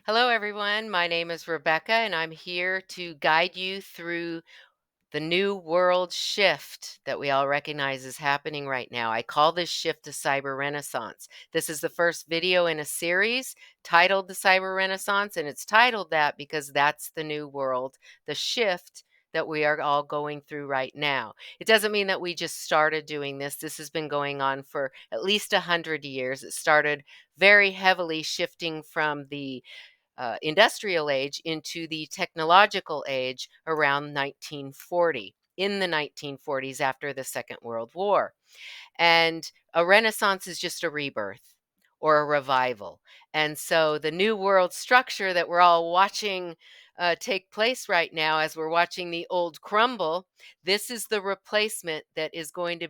Hello, everyone. My name is Rebecca, and I'm here to guide you through the new world shift that we all recognize is happening right now. I call this shift the Cyber Renaissance. This is the first video in a series titled The Cyber Renaissance, and it's titled that because that's the new world, the shift that we are all going through right now. It doesn't mean that we just started doing this. This has been going on for at least 100 years. It started very heavily shifting from the industrial age into the technological age around 1940, in the 1940s after the Second World War. And a renaissance is just a rebirth or a revival. And so the new world structure that we're all watching take place right now as we're watching the old crumble, this is the replacement that is going to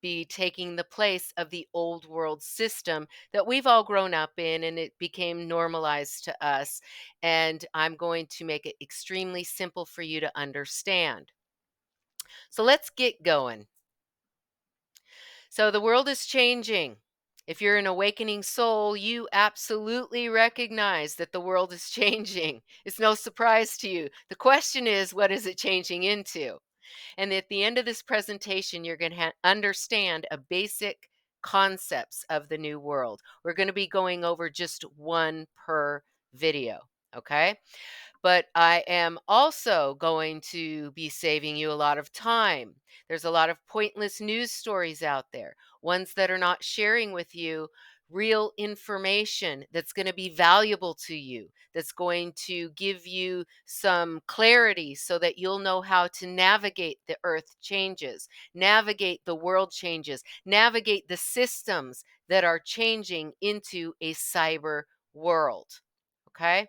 be taking the place of the old world system that we've all grown up in, and it became normalized to us. And I'm going to make it extremely simple for you to understand. So let's get going. So the world is changing. If you're an awakening soul, you absolutely recognize that the world is changing. It's no surprise to you. The question is, what is it changing into? And at the end of this presentation, you're going to understand a basic concepts of the new world. We're going to be going over just one per video. Okay. But I am also going to be saving you a lot of time. There's a lot of pointless news stories out there, ones that are not sharing with you real information that's going to be valuable to you, that's going to give you some clarity so that you'll know how to navigate the earth changes, navigate the world changes, navigate the systems that are changing into a cyber world. Okay?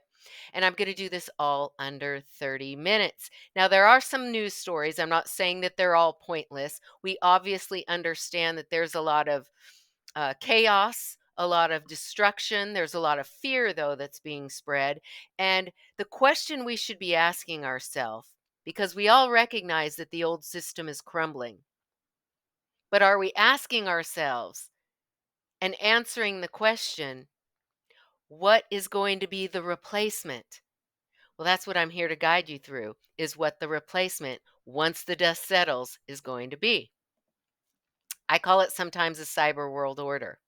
And I'm going to do this all under 30 minutes. Now, there are some news stories. I'm not saying that they're all pointless. We obviously understand that there's a lot of chaos, a lot of destruction. There's a lot of fear, though, that's being spread. And the question we should be asking ourselves, because we all recognize that the old system is crumbling, but are we asking ourselves and answering the question, what is going to be the replacement? Well, that's what I'm here to guide you through, is what the replacement, once the dust settles, is going to be. I call it sometimes a cyber world order.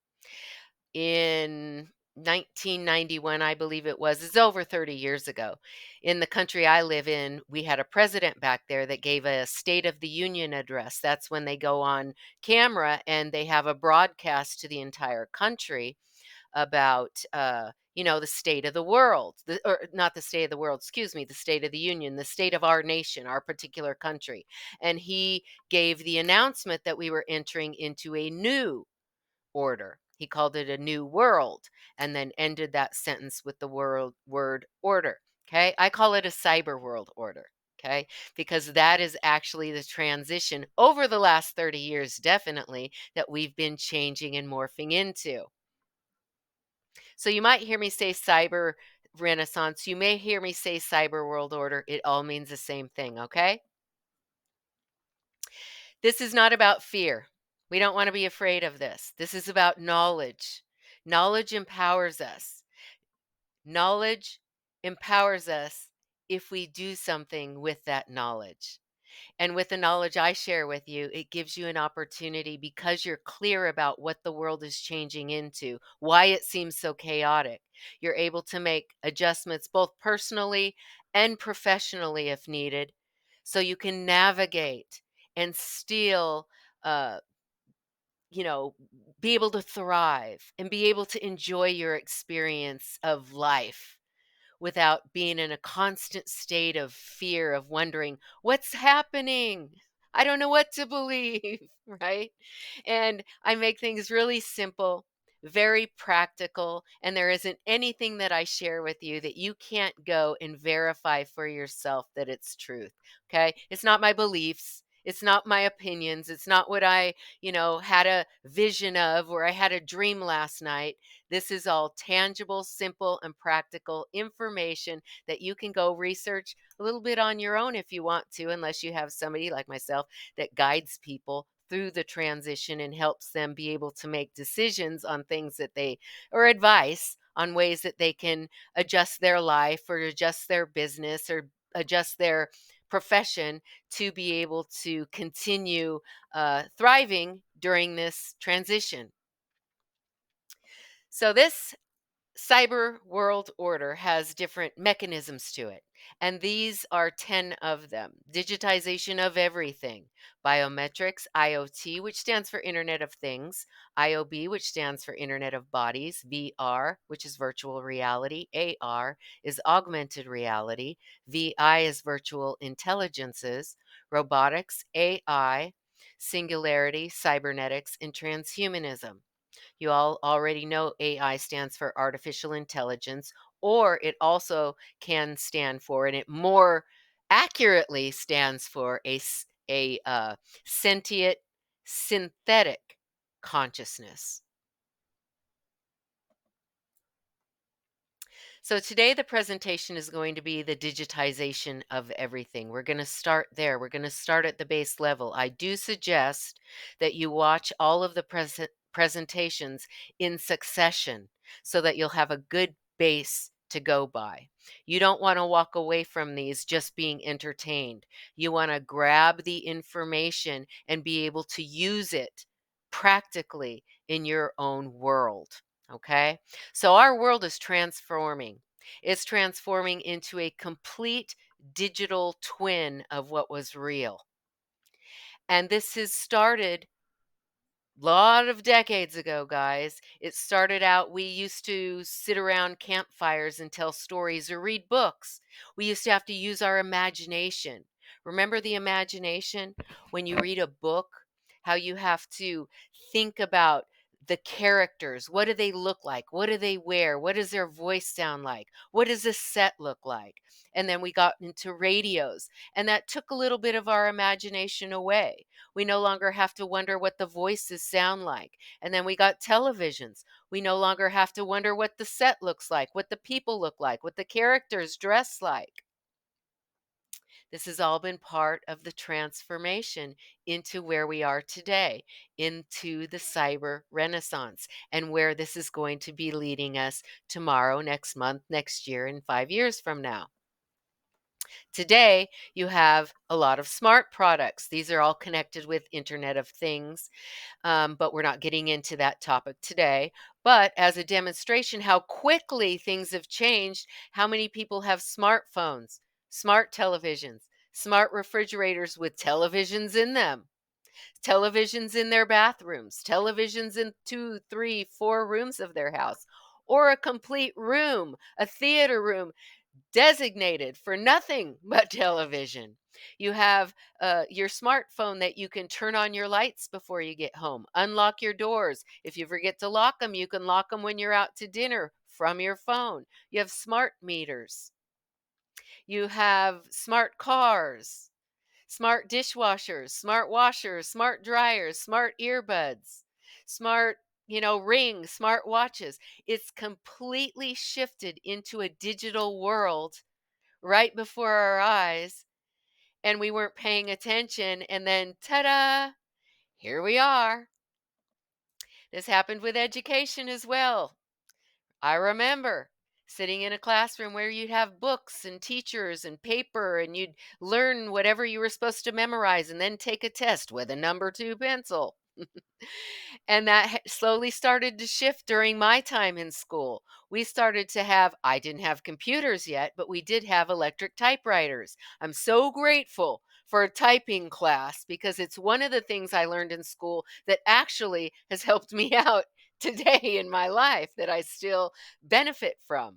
In 1991, I believe it was, it's over 30 years ago. In the country I live in, we had a president back there that gave a State of the Union address. That's when they go on camera and they have a broadcast to the entire country about the state of the world, or not the state of the world, excuse me, the state of the union, the state of our nation, our particular country. And he gave the announcement that we were entering into a new order. He called it a new world, and then ended that sentence with the word order. Okay, I call it a cyber world order. Okay, because that is actually the transition over the last 30 years, definitely, that we've been changing and morphing into. So you might hear me say cyber renaissance. You may hear me say cyber world order. It all means the same thing, okay? This is not about fear. We don't want to be afraid of this. This is about knowledge. Knowledge empowers us. Knowledge empowers us if we do something with that knowledge. And with the knowledge I share with you, it gives you an opportunity, because you're clear about what the world is changing into, why it seems so chaotic. You're able to make adjustments both personally and professionally if needed, so you can navigate and still, uh, you know, be able to thrive and be able to enjoy your experience of life without being in a constant state of fear, of wondering, what's happening? I don't know what to believe, right? And I make things really simple, very practical, and there isn't anything that I share with you that you can't go and verify for yourself that it's truth. Okay? It's not my beliefs. It's not my opinions. It's not what I, had a vision of, or I had a dream last night. This is all tangible, simple, and practical information that you can go research a little bit on your own if you want to, unless you have somebody like myself that guides people through the transition and helps them be able to make decisions on things that they, or advice on ways that they can adjust their life or adjust their business or adjust their profession to be able to continue thriving during this transition. So, this cyber world order has different mechanisms to it, and these are 10 of them: digitization of everything, biometrics, IoT, which stands for Internet of Things, IOB, which stands for Internet of Bodies, VR, which is virtual reality, AR is augmented reality, VI is virtual intelligences, robotics, AI, singularity, cybernetics, and transhumanism. You all already know AI stands for artificial intelligence, or it also can stand for, and it more accurately stands for a sentient synthetic consciousness. So today the presentation is going to be the digitization of everything. We're going to start there. We're going to start at the base level. I do suggest that you watch all of the presentations in succession so that you'll have a good base to go by. You don't want to walk away from these just being entertained. You want to grab the information and be able to use it practically in your own world. Okay? So our world is transforming. It's transforming into a complete digital twin of what was real. And this has started lot of decades ago, guys. It started out, we used to sit around campfires and tell stories or read books. We used to have to use our imagination. Remember the imagination when you read a book, how you have to think about the characters. What do they look like? What do they wear? What does their voice sound like? What does a set look like? And then we got into radios, and that took a little bit of our imagination away. We no longer have to wonder what the voices sound like. And then we got televisions. We no longer have to wonder what the set looks like, what the people look like, what the characters dress like. This has all been part of the transformation into where we are today, into the cyber renaissance, and where this is going to be leading us tomorrow, next month, next year, and 5 years from now. Today, you have a lot of smart products. These are all connected with Internet of Things, but we're not getting into that topic today. But as a demonstration how quickly things have changed, how many people have smartphones, smart televisions, smart refrigerators with televisions in them, televisions in their bathrooms, televisions in 2, 3, 4 rooms of their house, or a complete room, a theater room designated for nothing but television. You have your smartphone that you can turn on your lights before you get home, unlock your doors. If you forget to lock them, you can lock them when you're out to dinner from your phone. You have smart meters. You have smart cars, smart dishwashers, smart washers, smart dryers, smart earbuds, smart, rings, smart watches. It's completely shifted into a digital world right before our eyes, and we weren't paying attention, and then ta-da, here we are. This happened with education as well. I remember sitting in a classroom where you'd have books and teachers and paper, and you'd learn whatever you were supposed to memorize and then take a test with a number 2 pencil. And that slowly started to shift during my time in school. We started to have, I didn't have computers yet, but we did have electric typewriters. I'm so grateful for a typing class because it's one of the things I learned in school that actually has helped me out today in my life that I still benefit from.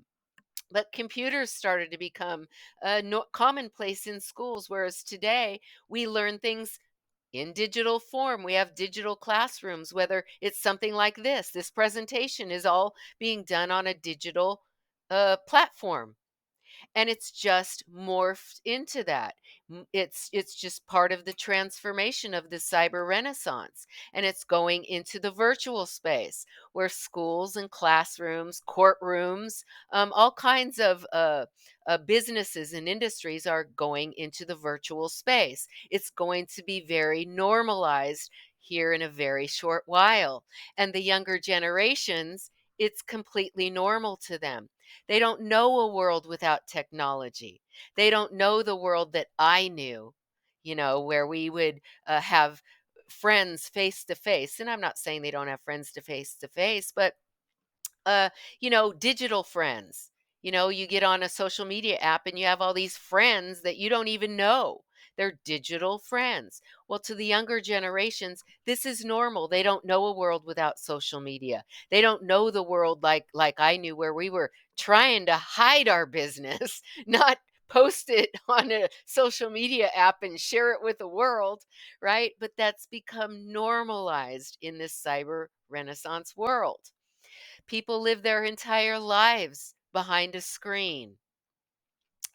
But computers started to become commonplace in schools, whereas today we learn things in digital form. We have digital classrooms, whether it's something like this. This presentation is all being done on a digital platform, and it's just morphed into that. It's just part of the transformation of the cyber renaissance, and it's going into the virtual space where schools and classrooms, courtrooms, all kinds of businesses and industries are going into the virtual space. It's going to be very normalized here in a very short while, and the younger generations, it's completely normal to them. They don't know a world without technology. They don't know the world that I knew, where we would have friends face to face. And I'm not saying they don't have friends to face, but uh, digital friends. You get on a social media app and you have all these friends that you don't even know. They're digital friends. Well, to the younger generations, this is normal. They don't know a world without social media. They don't know the world like I knew, where we were trying to hide our business, not post it on a social media app and share it with the world, right? But that's become normalized in this cyber renaissance world. People live their entire lives behind a screen,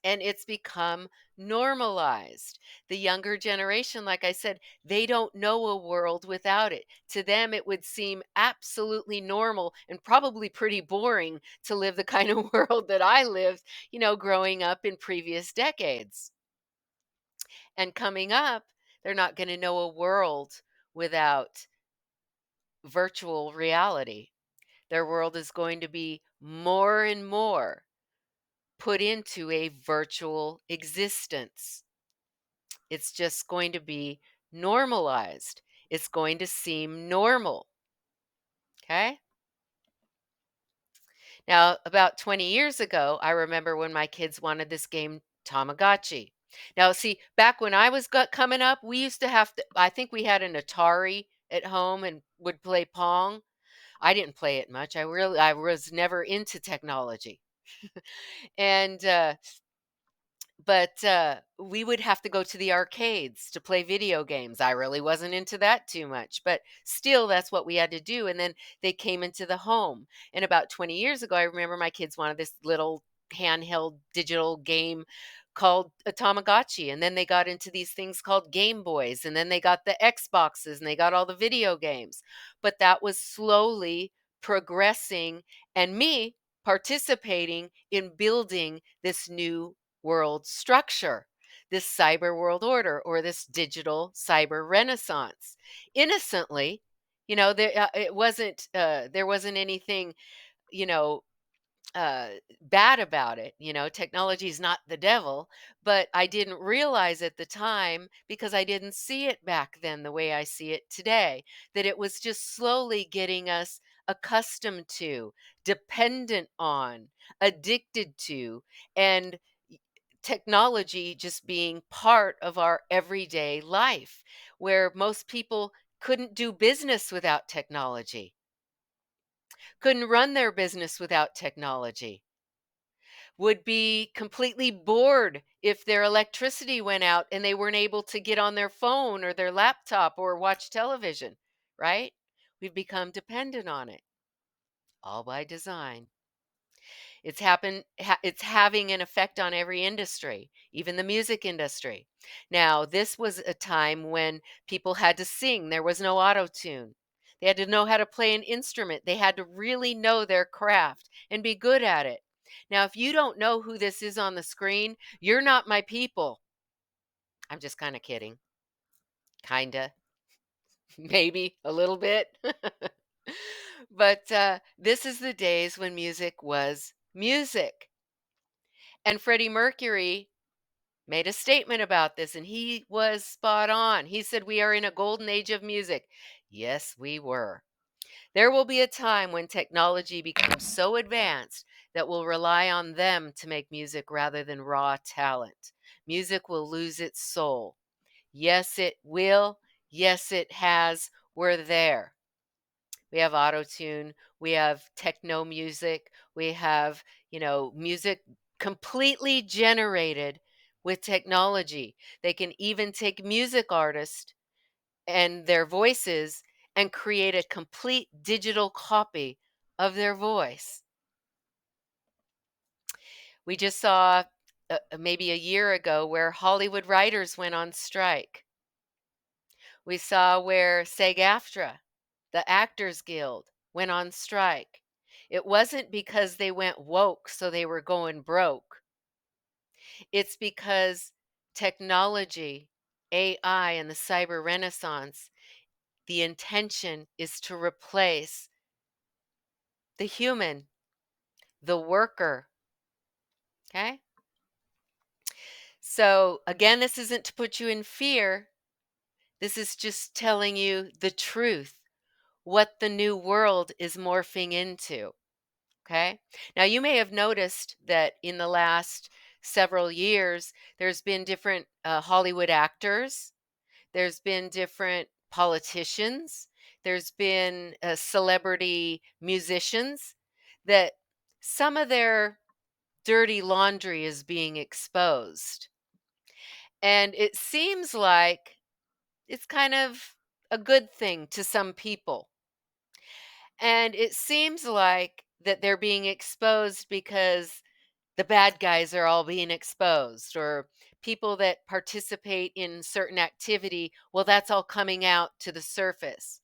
and it's become normalized. The younger generation, like I said, they don't know a world without it. To them, it would seem absolutely normal and probably pretty boring to live the kind of world that I lived, growing up in previous decades. And coming up, they're not going to know a world without virtual reality. Their world is going to be more and more put into a virtual existence. It's just going to be normalized. It's going to seem normal. Okay. Now, about 20 years ago, I remember when my kids wanted this game, Tamagotchi. Now, see, back when I was coming up, we used to have to, I think we had an Atari at home and would play Pong. I didn't play it much. I was never into technology. And but we would have to go to the arcades to play video games. I really wasn't into that too much, but still, that's what we had to do. And then they came into the home. And about 20 years ago, I remember my kids wanted this little handheld digital game called a Tamagotchi. And then they got into these things called Game Boys. And then they got the Xboxes and they got all the video games. But that was slowly progressing, and me participating in building this new world structure, this cyber world order, or this digital cyber renaissance. Innocently, there wasn't anything, you know, uh, bad about it. Technology is not the devil, but I didn't realize at the time, because I didn't see it back then the way I see it today, that it was just slowly getting us accustomed to, dependent on, addicted to, and technology just being part of our everyday life, where most people couldn't do business without technology, couldn't run their business without technology, would be completely bored if their electricity went out and they weren't able to get on their phone or their laptop or watch television, right? We've become dependent on it, all by design. It's having an effect on every industry, even the music industry. Now, this was a time when people had to sing. There was no auto tune. They had to know how to play an instrument. They had to really know their craft and be good at it. Now, if you don't know who this is on the screen, you're not my people. I'm just kind of kidding. Kinda. Maybe a little bit. But this is the days when music was music. And Freddie Mercury made a statement about this, and he was spot on. He said, "We are in a golden age of music." Yes, we were. There will be a time when technology becomes so advanced that we'll rely on them to make music rather than raw talent. Music will lose its soul. Yes, it will. Yes, it has. We're there. We have auto tune, we have techno music, we have, music completely generated with technology. They can even take music artists and their voices and create a complete digital copy of their voice. We just saw maybe a year ago where Hollywood writers went on strike. We saw where SAG AFTRA, the Actors Guild, went on strike. It wasn't because they went woke, so they were going broke. It's because technology, AI, and the cyber renaissance, the intention is to replace the human, the worker. Okay. So, again, this isn't to put you in fear. This is just telling you the truth, what the new world is morphing into. Okay. Now, you may have noticed that in the last several years, there's been different Hollywood actors, there's been different politicians, there's been celebrity musicians that some of their dirty laundry is being exposed. And it seems like it's kind of a good thing to some people. And it seems like that they're being exposed because the bad guys are all being exposed, or people that participate in certain activity, well, that's all coming out to the surface.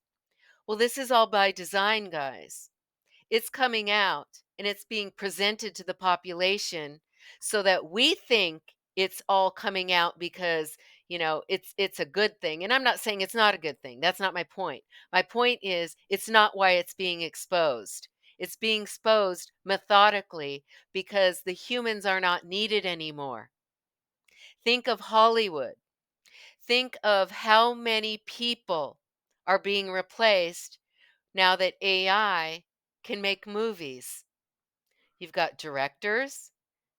Well, this is all by design, guys. It's coming out and it's being presented to the population so that we think it's all coming out because, it's a good thing. And I'm not saying it's not a good thing. That's not my point. My point is it's not why it's being exposed. It's being exposed methodically because the humans are not needed anymore. Think of Hollywood. Think of how many people are being replaced now that AI can make movies. You've got directors,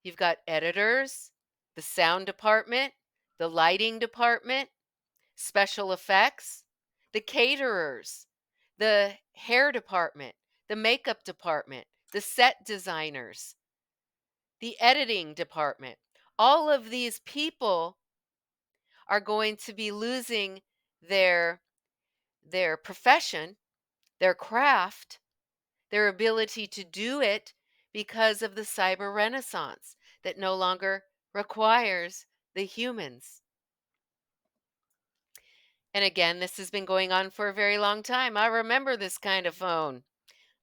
you've got editors, the sound department, the lighting department, special effects, the caterers, the hair department, the makeup department, the set designers, the editing department. All of these people are going to be losing their their profession, their craft, their ability to do it because of the cyber renaissance that no longer requires the humans. And again, this has been going on for a very long time. I remember this kind of phone.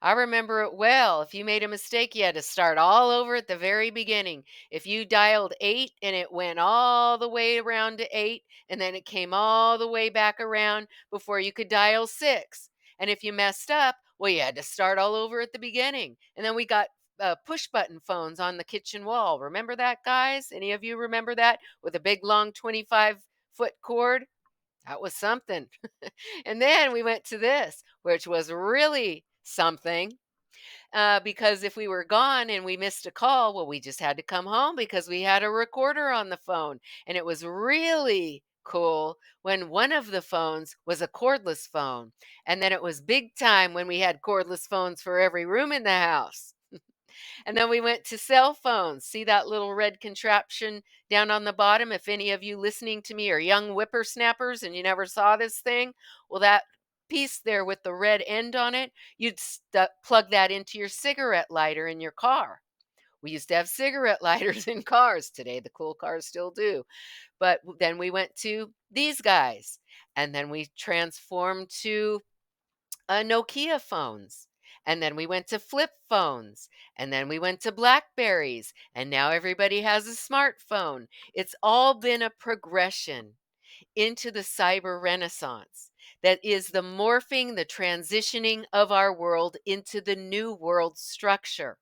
I remember it well. If you made a mistake, you had to start all over at the very beginning. If you dialed 8 and it went all the way around to 8, and then it came all the way back around before you could dial 6. And if you messed up, well, you had to start all over at the beginning. And then we got push button phones on the kitchen wall. Remember that, guys? Any of you remember that with a big, long 25-foot cord? That was something. And then we went to this, which was really something, because if we were gone and we missed a call, well, we just had to come home because we had a recorder on the phone. And it was really cool when one of the phones was a cordless phone. And then it was big time when we had cordless phones for every room in the house. And then we went to cell phones. See that little red contraption down on the bottom? If any of you listening to me are young whippersnappers and you never saw this thing, well, that piece there with the red end on it, you'd plug that into your cigarette lighter in your car. We used to have cigarette lighters in cars. Today, the cool cars still do. But then we went to these guys, and then we transformed to Nokia phones. And then we went to flip phones. And then we went to Blackberries. And now everybody has a smartphone. It's all been a progression into the cyber renaissance that is the morphing, the transitioning of our world into the new world structure.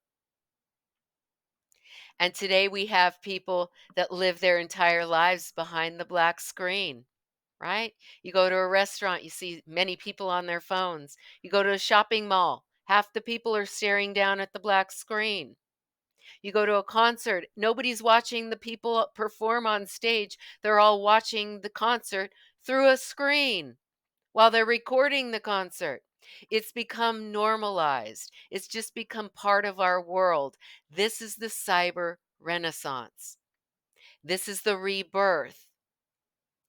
And today we have people that live their entire lives behind the black screen. Right? You go to a restaurant, you see many people on their phones. You go to a shopping mall, half the people are staring down at the black screen. You go to a concert, nobody's watching the people perform on stage. They're all watching the concert through a screen while they're recording the concert. It's become normalized. It's just become part of our world. This is the cyber renaissance. This is the rebirth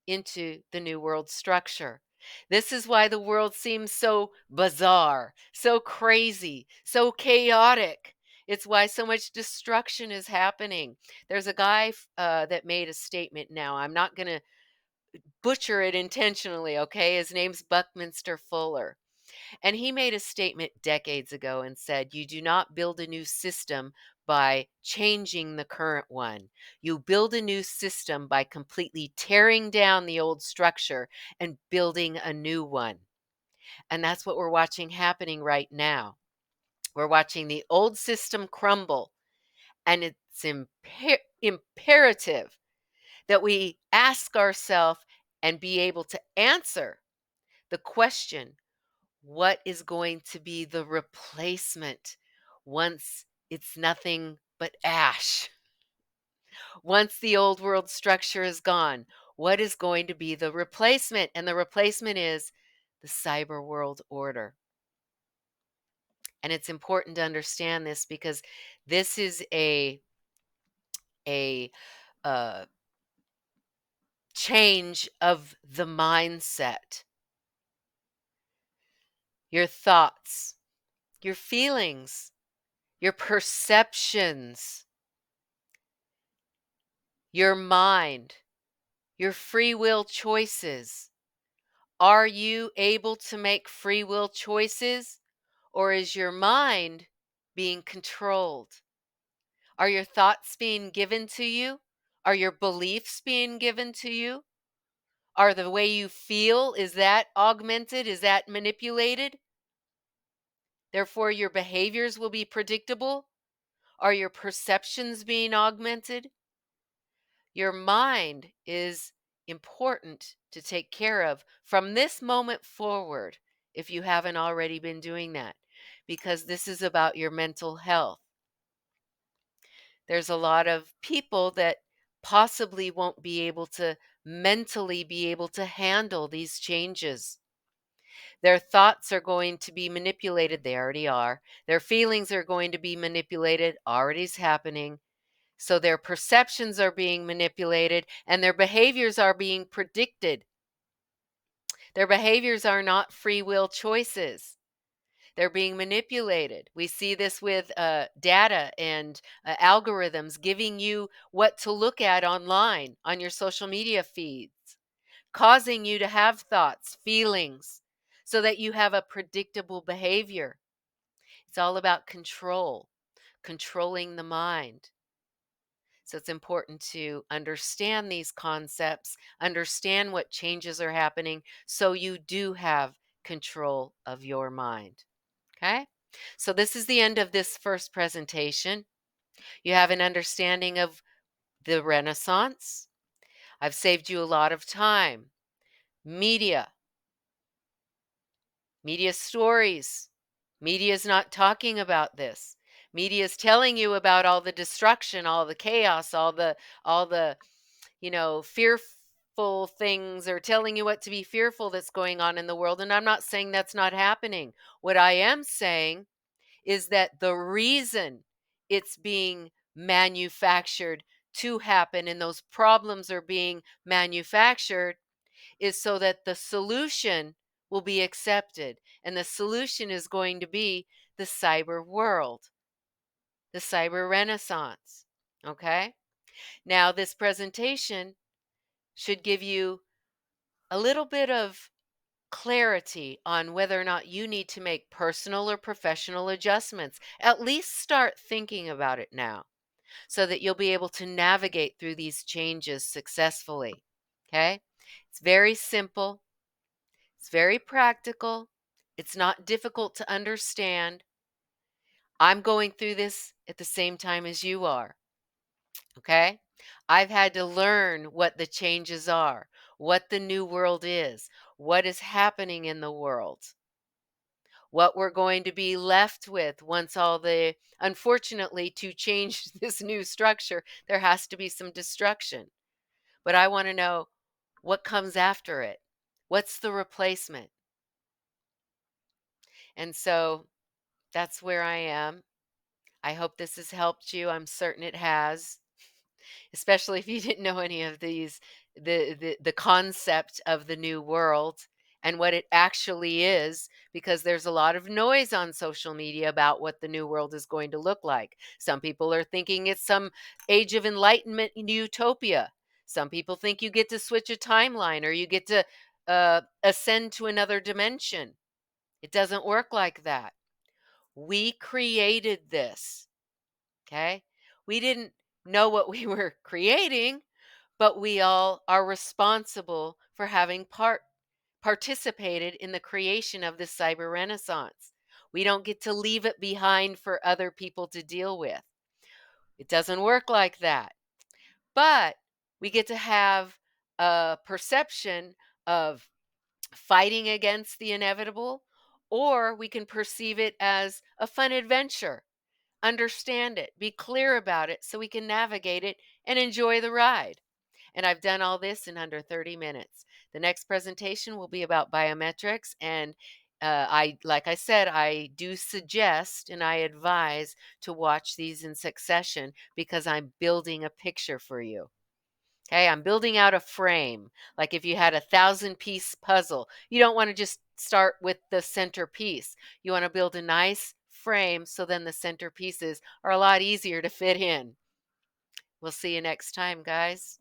into the new world structure. This is why the world seems so bizarre, so crazy, so chaotic. It's why so much destruction is happening. There's a guy that made a statement now. I'm not going to butcher it intentionally, okay? His name's Buckminster Fuller. And he made a statement decades ago and said, "You do not build a new system by changing the current one. You build a new system by completely tearing down the old structure and building a new one." And that's what we're watching happening right now. We're watching the old system crumble, and it's imperative that we ask ourselves and be able to answer the question, what is going to be the replacement once it's nothing but ash? Once the old world structure is gone, what is going to be the replacement? And the replacement is the cyber world order. And it's important to understand this because this is a uh, change of the mindset, your thoughts, your feelings, your perceptions, your mind, your free will choices. Are you able to make free will choices, or is your mind being controlled? Are your thoughts being given to you? Are your beliefs being given to you? Are the way you feel, is that augmented? Is that manipulated? Therefore, your behaviors will be predictable. Are your perceptions being augmented? Your mind is important to take care of from this moment forward, if you haven't already been doing that, because this is about your mental health. There's a lot of people that possibly won't be able to mentally be able to handle these changes. Their thoughts are going to be manipulated. They already are. Their feelings are going to be manipulated. Already is happening. So their perceptions are being manipulated and their behaviors are being predicted. Their behaviors are not free will choices. They're being manipulated. We see this with data and algorithms giving you what to look at online on your social media feeds, causing you to have thoughts, feelings, so that you have a predictable behavior. It's all about control, controlling the mind. So it's important to understand these concepts, understand what changes are happening, so you do have control of your mind. Okay? So this is the end of this first presentation. You have an understanding of the Renaissance. I've saved you a lot of time. Media, media stories. Media is not talking about this. Media is telling you about all the destruction, all the chaos, all the fearful things, or telling you what to be fearful that's going on in the world. And I'm not saying that's not happening. What I am saying is that the reason it's being manufactured to happen and those problems are being manufactured is so that the solution will be accepted. And the solution is going to be the cyber world, the cyber renaissance. Okay? Now, this presentation should give you a little bit of clarity on whether or not you need to make personal or professional adjustments. At least start thinking about it now so that you'll be able to navigate through these changes successfully. Okay? It's very simple, it's very practical, it's not difficult to understand. I'm going through this at the same time as you are. Okay? I've had to learn what the changes are, what the new world is, what is happening in the world, what we're going to be left with once unfortunately, to change this new structure, there has to be some destruction. But I want to know what comes after it. What's the replacement? And so that's where I am. I hope this has helped you. I'm certain it has. Especially if you didn't know any of these, the concept of the new world and what it actually is, because there's a lot of noise on social media about what the new world is going to look like. Some people are thinking it's some age of enlightenment utopia. Some people think you get to switch a timeline or you get to ascend to another dimension. It doesn't work like that. We created this. Okay? We didn't know what we were creating, but we all are responsible for having participated in the creation of this cyber renaissance. We don't get to leave it behind for other people to deal with. It doesn't work like that. But we get to have a perception of fighting against the inevitable, or we can perceive it as a fun adventure, understand it, be clear about it so we can navigate it and enjoy the ride. And I've done all this in under 30 minutes. The next presentation will be about biometrics. And like I said, I do suggest and I advise to watch these in succession because I'm building a picture for you. Okay, I'm building out a frame. Like if you had a 1,000-piece puzzle, you don't want to just start with the centerpiece. You want to build a nice frame so then the centerpieces are a lot easier to fit in. We'll see you next time, guys.